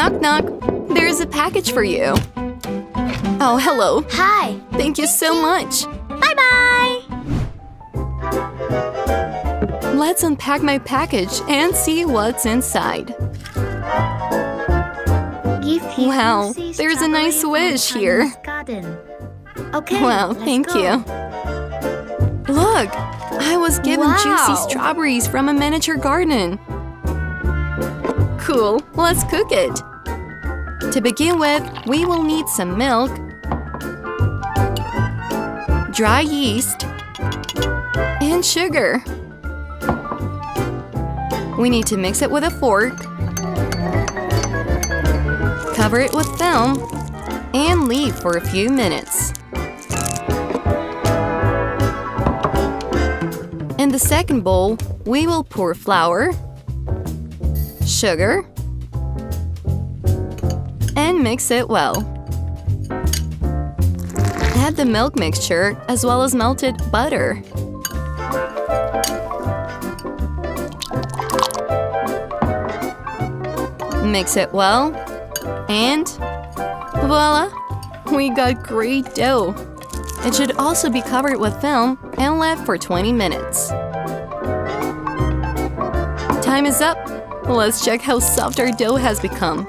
Knock knock. There's a package for you. Oh, hello. Hi. Thank you so much. Bye-bye. Let's unpack my package and see what's inside. Wow, there's a nice wish here. Okay. Wow, let's thank go. you. Look, I was given Wow. juicy strawberries from a miniature garden. Cool, let's cook it. To begin with, we will need some milk, dry yeast, and sugar. We need to mix it with a fork, cover it with film, and leave for a few minutes. In the second bowl, we will pour flour, sugar, and mix it well. Add the milk mixture as well as melted butter. Mix it well, and voila! We got great dough. It should also be covered with film and left for 20 minutes. Time is up. Let's check how soft our dough has become.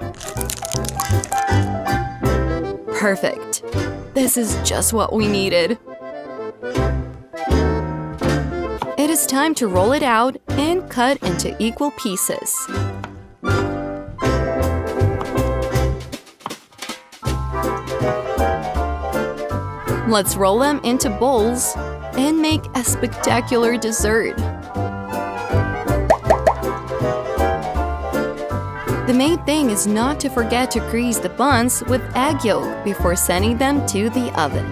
Perfect. This is just what we needed. It is time to roll it out and cut into equal pieces. Let's roll them into bowls and make a spectacular dessert. The main thing is not to forget to grease the buns with egg yolk before sending them to the oven.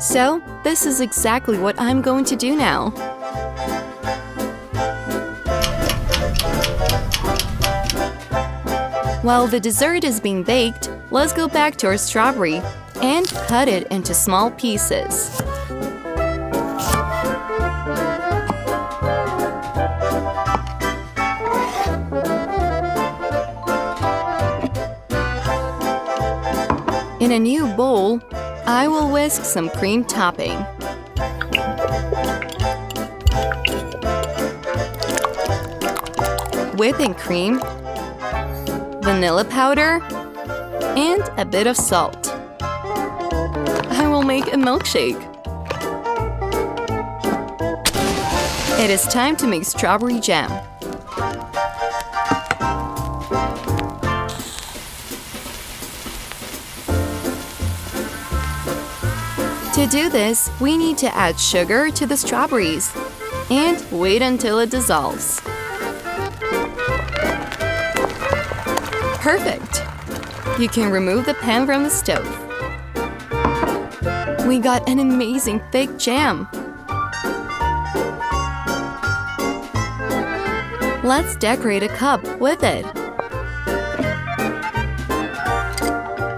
So, this is exactly what I'm going to do now. While the dessert is being baked, let's go back to our strawberry and cut it into small pieces. In a new bowl, I will whisk some cream topping. Whipping cream, vanilla powder, and a bit of salt. I will make a milkshake. It is time to make strawberry jam. To do this, we need to add sugar to the strawberries and wait until it dissolves. Perfect! You can remove the pan from the stove. We got an amazing thick jam. Let's decorate a cup with it.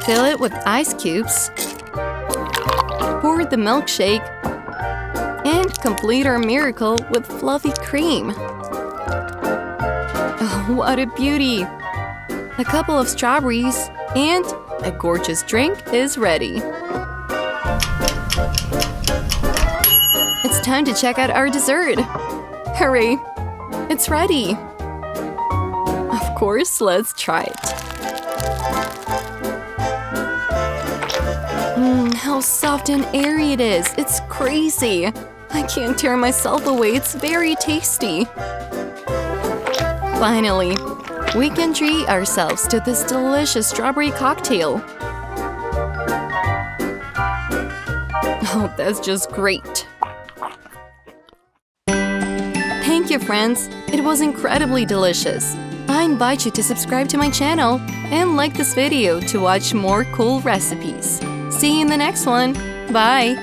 Fill it with ice cubes, pour the milkshake, and complete our miracle with fluffy cream. Oh, what a beauty! A couple of strawberries and a gorgeous drink is ready. It's time to check out our dessert. Hooray! It's ready! Of course, let's try it. How soft and airy it is! It's crazy! I can't tear myself away, it's very tasty! Finally, we can treat ourselves to this delicious strawberry cocktail. Oh, that's just great! Thank you, friends! It was incredibly delicious! I invite you to subscribe to my channel and like this video to watch more cool recipes. See you in the next one! Bye!